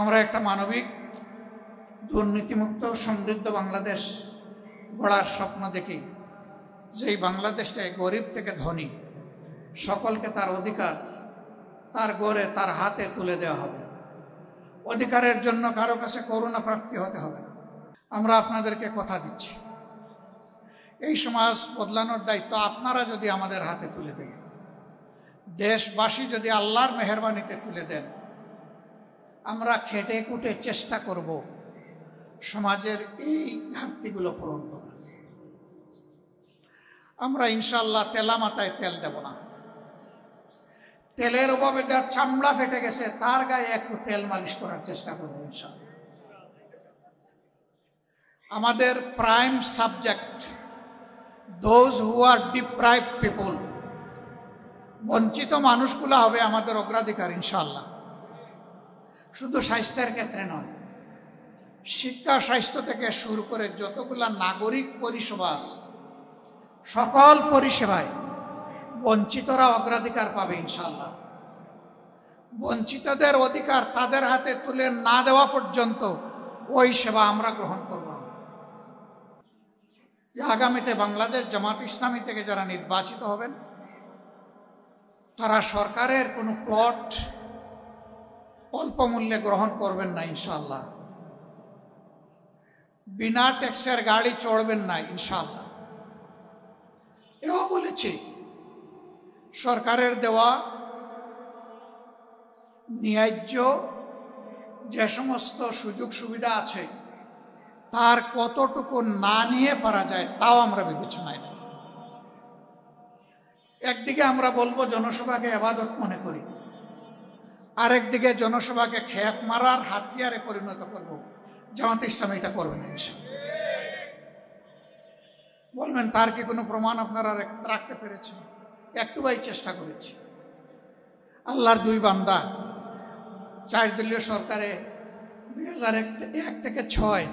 আমরা একটা মানবিক দুর্নীতিমুক্ত সমৃদ্ধ বাংলাদেশ গড়ার স্বপ্ন দেখি, যেই বাংলাদেশটায় গরিব থেকে ধনী সকলকে তার অধিকার তার গড়ে তার হাতে তুলে দেওয়া হবে। অধিকারের জন্য কারো কাছে করুণা প্রাপ্তি হতে হবে না। আমরা আপনাদেরকে কথা দিচ্ছি, এই সমাজ বদলানোর দায়িত্ব আপনারা যদি আমাদের হাতে তুলে দেন, দেশবাসী যদি আল্লাহর মেহেরবানিতে তুলে দেন, আমরা খেটে খুঁটে চেষ্টা করব সমাজের এই ঘাটতিগুলো পূরণ করার। আমরা ইনশাআল্লাহ তেলা মাথায় তেল দেব না। তেলের অভাবে যার চামড়া ফেটে গেছে তার গায়ে একটু তেল মালিশ করার চেষ্টা করব ইনশাআল্লাহ। আমাদের prime subject those who are deprived people, বঞ্চিত মানুষগুলো হবে আমাদের অগ্রাধিকার ইনশাআল্লাহ। শুধু স্বাস্থ্যের ক্ষেত্রে নয়, শিক্ষা স্বাস্থ্য থেকে শুরু করে যতগুলা নাগরিক পরিষেবা আছে, সকল পরিষেবায় বঞ্চিতরা অগ্রাধিকার পাবে ইনশাআল্লাহ। বঞ্চিতদের অধিকার তাদের হাতে তুলে না দেওয়া পর্যন্ত ওই সেবা আমরা গ্রহণ করব না। আগামীতে বাংলাদেশ জামাত ইসলামী থেকে যারা নির্বাচিত হবেন, তারা সরকারের কোনো প্লট অল্প মূল্যে গ্রহণ করবেন না ইনশাআল্লাহ। বিনা ট্যাক্সের গাড়ি চড়বেন না ইনশাআল্লাহ। এও বলেছি, সরকারের দেওয়া ন্যায্য যে সমস্ত সুযোগ সুবিধা আছে তার কতটুকু না নিয়ে পারা যায় তাও আমরা বিবেচনায় নেই। একদিকে আমরা বলবো জনসভাকে ইবাদত মনে করি, আরেকদিকে জনসভাকে খেত মারার হাতিয়ারে পরিণত করব। জামাত ইসলাম এটা করবে না ইনশাআল্লাহ। বলবেন তার কি কোনো প্রমাণ আপনারা রাখতে পেরেছেন? একটু ভাই চেষ্টা করেছি। আল্লাহর দুই বান্দা 4 দলীয় সরকারে 2001 থেকে 6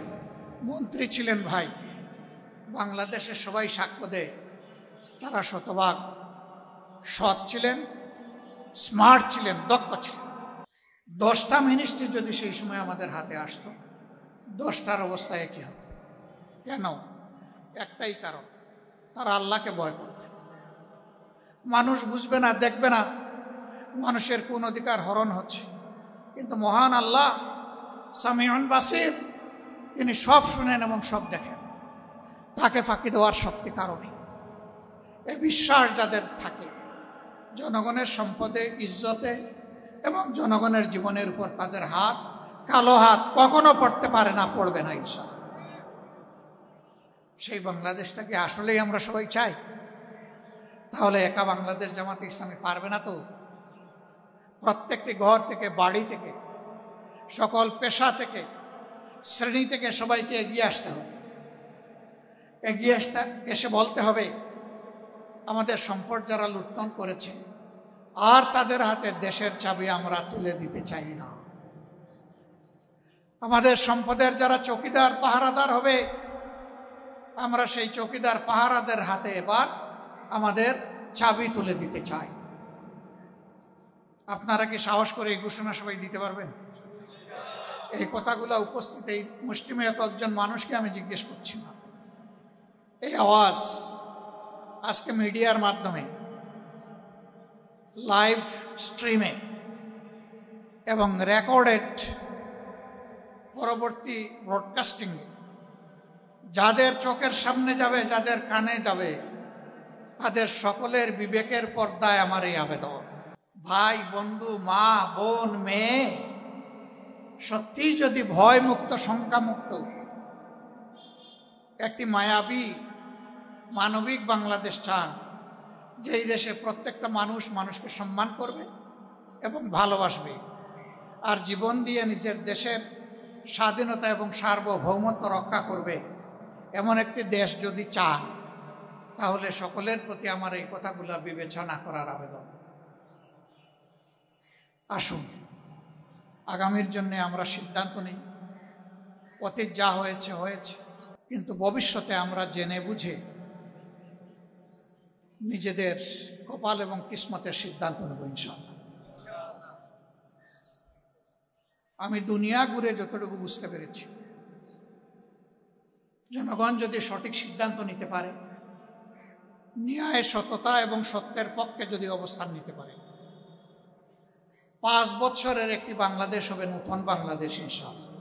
মন্ত্রী ছিলেন ভাই। বাংলাদেশের সবাই সাক্ষ্য দেয় তারা শতভাগ সৎ ছিলেন, স্মার্ট ছিলেন, দক্ষ ছিলেন। 10টা মিনিস্ট্রি যদি সেই সময় আমাদের হাতে আসতো, 10টার অবস্থা একই হতো। কেন? একটাই কারণ, তারা আল্লাহকে ভয় করতেন। মানুষ বুঝবে না, দেখবে না মানুষের কোন অধিকার হরণ হচ্ছে, কিন্তু মহান আল্লাহ সামিউন বাসির, তিনি সব শুনেন এবং সব দেখেন। তাকে ফাঁকি দেওয়ার শক্তি কারণে এই বিশ্বাস যাদের থাকে, জনগণের সম্পদে, ইজ্জতে এবং জনগণের জীবনের উপর তাদের হাত, কালো হাত কখনো পড়তে পারে না, পড়বে না ইনশাআল্লাহ। সেই বাংলাদেশটাকে আসলেই আমরা সবাই চাই। তাহলে একা বাংলাদেশ জামাত ইসলামী পারবে না তো। প্রত্যেকটি ঘর থেকে, বাড়ি থেকে, সকল পেশা থেকে, শ্রেণী থেকে সবাইকে এগিয়ে আসতে হবে। এগিয়ে এসে বলতে হবে, আমাদের সম্পদ যারা লুণ্ঠন করেছে আর তাদের হাতে দেশের চাবি আমরা তুলে দিতে চাই না। আমাদের সম্পদের যারা চৌকিদার পাহারাদার হবে, আমরা সেই চৌকিদার পাহারাদের হাতে এবার আমাদের চাবি তুলে দিতে চাই। আপনারা কি সাহস করে এই ঘোষণা সবাই দিতে পারবেন? এই কথাগুলো উপস্থিত এই মুষ্টিমেয় কয়েকজন মানুষকে আমি জিজ্ঞেস করছি না। এই আওয়াজ আজকে মিডিয়ার মাধ্যমে, লাইভ স্ট্রিমে এবং রেকর্ডেড পরবর্তী ব্রডকাস্টিং যাদের চোখের সামনে যাবে, যাদের কানে যাবে, তাদের সকলের বিবেকের পর্দায় আমার এই আবেদন। ভাই, বন্ধু, মা, বোন, মেয়ে, সত্যি যদি ভয় মুক্ত, শঙ্কা মুক্ত একটি মায়াবী মানবিক বাংলাদেশ চান, যেই দেশে প্রত্যেকটা মানুষ মানুষকে সম্মান করবে এবং ভালোবাসবে, আর জীবন দিয়ে নিজের দেশের স্বাধীনতা এবং সার্বভৌমত্ব রক্ষা করবে, এমন একটি দেশ যদি চান, তাহলে সকলের প্রতি আমার এই কথাগুলো বিবেচনা করার আবেদন। আসুন, আগামীর জন্য আমরা সিদ্ধান্ত নিই। অতীত যা হয়েছে হয়েছে, কিন্তু ভবিষ্যতে আমরা জেনে বুঝে নিজেদের কপাল এবং কিসমতের সিদ্ধান্ত নেব ইনশাআল্লাহ। আমি দুনিয়া ঘুরে যতটুকু বুঝতে পেরেছি, জনগণ যদি সঠিক সিদ্ধান্ত নিতে পারে, ন্যায়, সততা এবং সত্যের পক্ষে যদি অবস্থান নিতে পারে, 5 বছরের একটি বাংলাদেশ হবে নতুন বাংলাদেশ ইনশাআল্লাহ।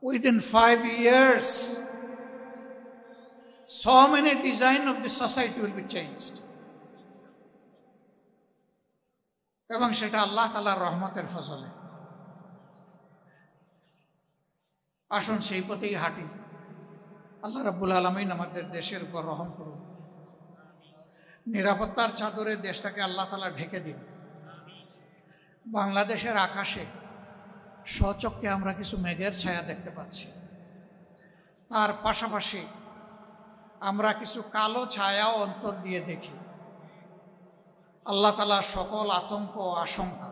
Within 5 years, so many design of the society will be changed. এবং সেটা আল্লাহ তাআলার রহমতের ফজলে। আসুন সেই পথেই হাঁটি। আল্লাহ রাব্বুল আলামিন আমাদের দেশের উপর রহম করুন। নিরাপত্তার চাদরে দেশটাকে আল্লাহ তাআলা ঢেকে দিন। বাংলাদেশের আকাশে স্বচক্ষে আমরা কিছু মেঘের ছায়া দেখতে পাচ্ছি, তার পাশাপাশি আমরা কিছু কালো ছায়াও অন্তর দিয়ে দেখি। আল্লাহ তাআলা সকল আতঙ্ক ও আশঙ্কা,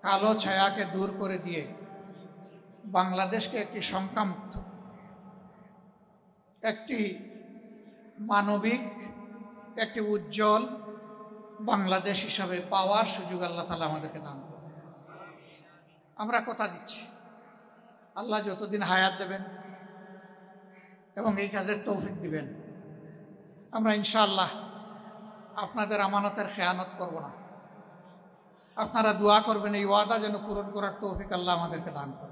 কালো ছায়াকে দূর করে দিয়ে বাংলাদেশকে একটি শঙ্কামুক্ত, একটি মানবিক, একটি উজ্জ্বল বাংলাদেশ হিসাবে পাওয়ার সুযোগ আল্লাহ তাআলা আমাদেরকে দান করুন। আমরা কথা দিচ্ছি, আল্লাহ যতদিন হায়াত দেবেন এবং এই কাজের তৌফিক দিবেন, আমরা ইনশাআল্লাহ আপনাদের আমানতের খেয়ানত করব না। আপনারা দোয়া করবেন এই ওয়াদা যেন পূরণ করার তৌফিক আল্লাহ আমাদেরকে দান করেন।